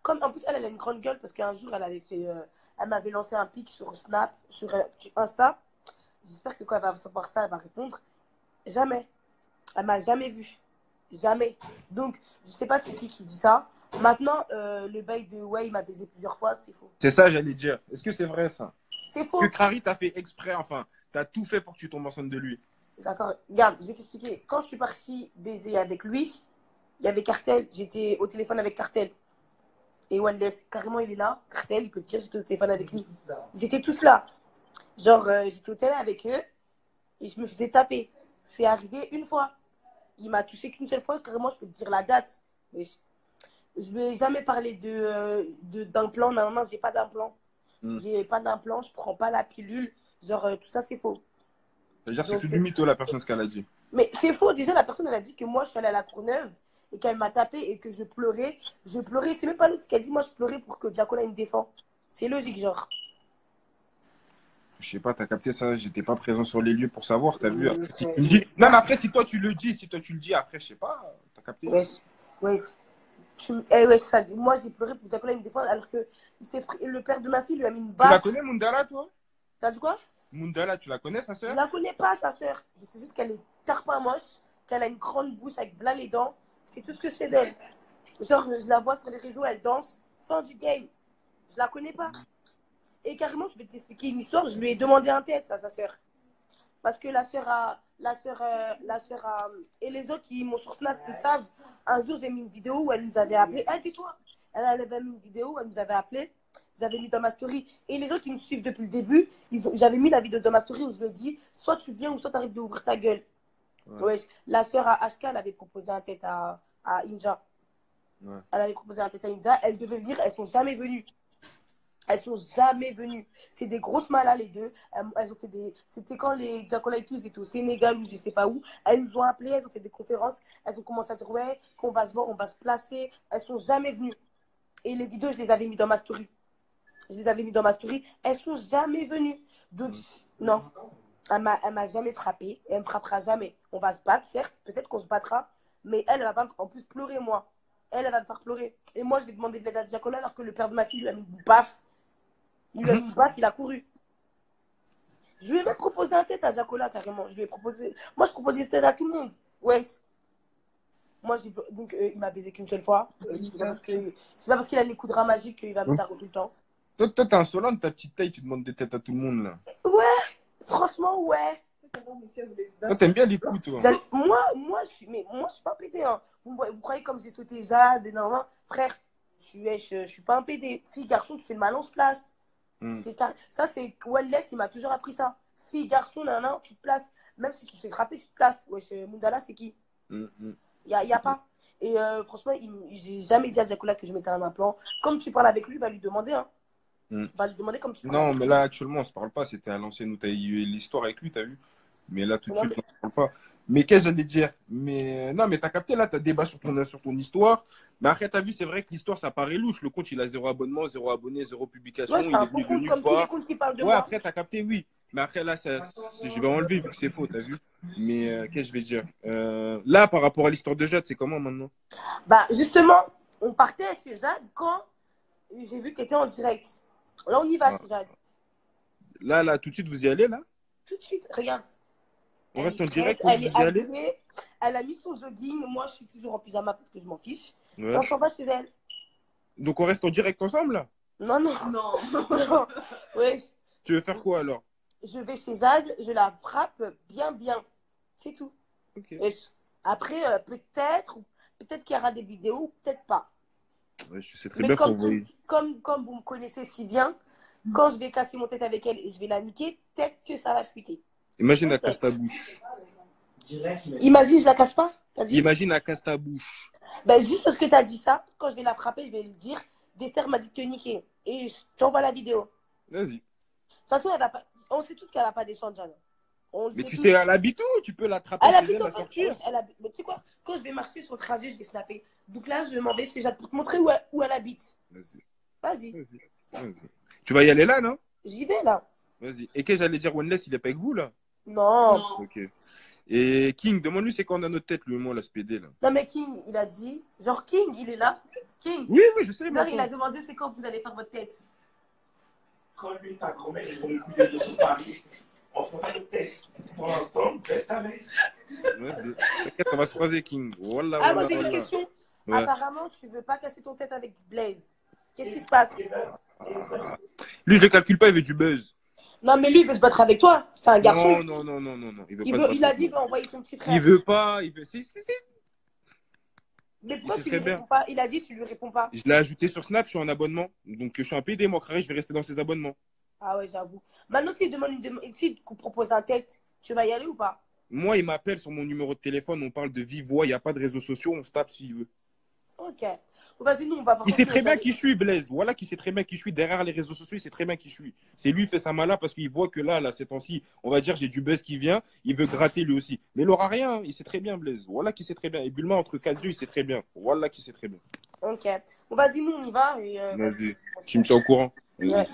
Comme en plus, elle a une grande gueule parce qu'un jour, elle m'avait lancé un pic sur Snap, sur Insta. J'espère que quand elle va savoir ça, elle va répondre. Jamais. Elle m'a jamais vu. Jamais. Donc, je sais pas c'est qui dit ça. Maintenant, le bail de ouais, il m'a baisé plusieurs fois, c'est faux. C'est ça, j'allais dire. Est-ce que c'est vrai, ça? C'est Que faux. Crary t'a fait exprès, enfin, t'as tout fait pour que tu tombes enceinte de lui. D'accord. Regarde, je vais t'expliquer. Quand je suis partie baiser avec lui, il y avait Cartel. J'étais au téléphone avec Cartel. Et Wendell, carrément, il est là. Cartel, il peut te dire, j'étais au téléphone avec lui. Ils étaient tous là. Genre, j'étais au téléphone avec eux et je me faisais taper. C'est arrivé une fois. Il m'a touché qu'une seule fois. Carrément, je peux te dire la date. Mais je ne vais jamais parler d'implant. Non, non, j'ai pas d'implant. J'ai pas d'implant. Je prends pas la pilule. Genre, tout ça, c'est faux. C'est-à-dire que c'est Donc, tout du mytho, la personne, ce qu'elle a dit. mais c'est faux. Déjà, la personne, elle a dit que moi, je suis allée à la Courneuve et qu'elle m'a tapé et que je pleurais. Je pleurais. C'est même pas logique. Elle dit, moi, je pleurais pour que Diacola me défend. C'est logique, genre. Je sais pas, t'as capté ça, j'étais pas présent sur les lieux pour savoir, t'as vu. Après, si tu me dis... Non, mais après, si toi tu le dis, si toi tu le dis, après, je sais pas, t'as capté. Wesh, wesh. Wesh, ça, moi, j'ai pleuré pour Diacola me défendre alors que le père de ma fille lui a mis une Tu la baffe. connais, Mundala, toi? T'as dit quoi? Mundala, tu la connais, sa Je sœur? la connais pas, sa sœur. Je sais juste qu'elle est tarpin moche, qu'elle a une grande bouche avec là les dents. C'est tout ce que je sais d'elle. Genre, je la vois sur les réseaux, elle danse. Fin du game. Je la connais pas. Et carrément, je vais t'expliquer une histoire. Je lui ai demandé un tête à sa sœur. Parce que et les autres qui m'ont sur Snap, ils savent. Un jour, j'ai mis une vidéo où elle nous avait appelé. Ah, tais-toi. Elle avait mis une vidéo où elle nous avait appelé. J'avais mis dans ma story. Et les autres qui me suivent depuis le début, j'avais mis la vidéo dans ma story où je lui ai dit soit tu viens ou soit tu arrêtes d'ouvrir ta gueule. Ouais. La sœur à HK, elle avait proposé un tête à Inja. Ouais. Elle avait proposé un tête à Inja. Elles devaient venir, elles sont jamais venues. Elles sont jamais venues. C'est des grosses malas, les deux. Elles ont fait des... C'était quand les Diacola et tout, ils étaient au Sénégal ou je sais pas où. Elles nous ont appelés, elles ont fait des conférences. Elles ont commencé à dire, ouais, qu'on va se voir, on va se placer. Elles sont jamais venues. Et les vidéos, je les avais mis dans ma story. Je les avais mis dans ma story. Elles sont jamais venues. Donc, non. Elle m'a jamais frappé. Elle me frappera jamais. On va se battre, certes. Peut-être qu'on se battra. Mais elle va pas en plus pleurer, moi. Elle va me faire pleurer. Et moi, je vais demander de l'aide à Diacola alors que le père de ma fille lui a mis une baffe. Il lui a mis une baffe, il a couru. Je lui ai même proposé un tête à Diacola, carrément. Je lui ai proposé... Moi, je propose des têtes à tout le monde. Ouais. Moi, donc, il m'a baisé qu'une seule fois. C'est pas parce qu'il a les coups de rats magiques qu'il va me tarer tout le temps. Toi, t'es insolente, ta petite taille, tu demandes des têtes à tout le monde, là. Ouais, franchement, ouais. Toi, t'aimes bien les coups, toi. Moi, je suis pas un pédé. Hein. Vous croyez comme j'ai sauté Jade et non, frère, je suis pas un pédé. Fille, garçon, tu fais le malin, on se place. Ça, c'est Wellness, il m'a toujours appris ça. Fille, garçon, non, tu te places. Même si tu te fais frapper, tu te places. Wesh, Mundala, c'est qui? Y a pas. Et franchement, j'ai jamais dit à Diacola que je mettais un implant. Comme tu parles avec lui, va lui demander. Hein. Va lui demander comme tu parles. Non, mais là, actuellement, on se parle pas. C'était à l'ancienne où tu as eu l'histoire avec lui, tu as vu. Mais là, tout de suite, on ne se parle pas. Mais qu'est-ce que j'allais dire? Mais non, mais tu as capté, là, tu as débat sur ton histoire. Mais après, tu as vu, c'est vrai que l'histoire, ça paraît louche. Le compte, il a 0 abonnement, 0 abonné, 0 publication. Ouais, il est venu de nulle comme tous les part. comptes qui parlent de Ouais, moi. après, tu as capté, oui. Mais après, là, je vais enlever vu que c'est faux, tu as vu. Mais qu'est-ce que je vais dire? Là, par rapport à l'histoire de Jade, c'est comment maintenant? Bah, justement, on partait chez Jade quand j'ai vu que tu étais en direct. Là, on y va chez Jade. Là, tout de suite, vous y allez, là? Tout de suite, regarde. On reste en direct, vous y allez? Elle a mis son jogging. Moi, je suis toujours en pyjama parce que je m'en fiche. Ouais. On s'en va chez elle. Donc, on reste en direct ensemble, là? Non. Non. Ouais. Tu veux faire quoi, alors? Je vais chez Jade, je la frappe bien. C'est tout. Okay. Après, peut-être qu'il y aura des vidéos, peut-être pas. Ouais, je sais très bien comme vous me connaissez si bien, quand je vais casser mon tête avec elle et je vais la niquer, peut-être que ça va fuiter. Imagine, elle casse ta bouche. Imagine, je la casse pas, t'as dit? Imagine, elle casse ta bouche. Ben, juste parce que t'as dit ça, quand je vais la frapper, je vais lui dire, Dester m'a dit de te niquer. Et je t'envoie la vidéo. Vas-y. De toute façon, elle va pas... on sait tous qu'elle va pas descendre, Jeanne. Mais tu sais, elle habite où? Tu peux l'attraper chez elle, la sortir. Mais tu sais quoi? Quand je vais marcher sur le trajet, je vais snapper. Donc là, je m'en vais chez Jade pour te montrer où elle habite. Vas-y. Tu vas y aller là, non? J'y vais là. Vas-y. Et qu'est-ce que j'allais dire? Wendell, il est pas avec vous là? Non. Ok. Et King, demande-lui c'est quand on a notre tête, lui et moi, la SPD, là. Non, mais King, il a dit. Genre, King, il est là. King. Oui, oui, je sais, mais Genre, il a attends. demandé c'est quand vous allez faire votre tête. Quand lui et ta grand-mère ils vont écouter sur Paris, on fera une tête. Pour l'instant, reste à l'aise. Vas-y. T'inquiète, on va se croiser, King. Voilà, Ah, moi, voilà, j'ai une voilà. question. Ouais. Apparemment, tu veux pas casser ton tête avec Blaze. Qu'est-ce qui se passe? Lui, je le calcule pas, il veut du buzz. Non, mais lui, il veut se battre avec toi. C'est un garçon. Non, non, non, non, non, non. Il veut Il, pas veut, se battre il a avec dit qu'il moi. va envoyer son petit frère. Il veut pas, il veut. Si. Mais pourquoi sait tu très lui bien. réponds pas? Il a dit tu lui réponds pas. Je l'ai ajouté sur Snap, je suis en abonnement. Donc, je suis un PD, moi, carré, je vais rester dans ses abonnements. Ah ouais, j'avoue. Maintenant, s'il te propose un tête, tu vas y aller ou pas? Moi, il m'appelle sur mon numéro de téléphone, on parle de vive voix, il n'y a pas de réseaux sociaux, on se tape s'il veut. Ok. Vas-y, nous, on va par Il contre, sait très nous, bien qui je suis, Blaise. Voilà qui sait très bien qui je suis. Derrière les réseaux sociaux, il sait très bien qui je suis. C'est lui qui fait ça malin parce qu'il voit que là, ces temps-ci, on va dire, j'ai du buzz qui vient. Il veut gratter lui aussi. Mais il n'aura rien. Il sait très bien, Blaise. Voilà qui sait très bien. Et Bulma, entre quatre yeux, il sait très bien. Voilà qui sait très bien. Ok. Bon, vas-y, nous, on y va. Et, Vas-y. Tu me tiens au courant. Vas-y. ouais.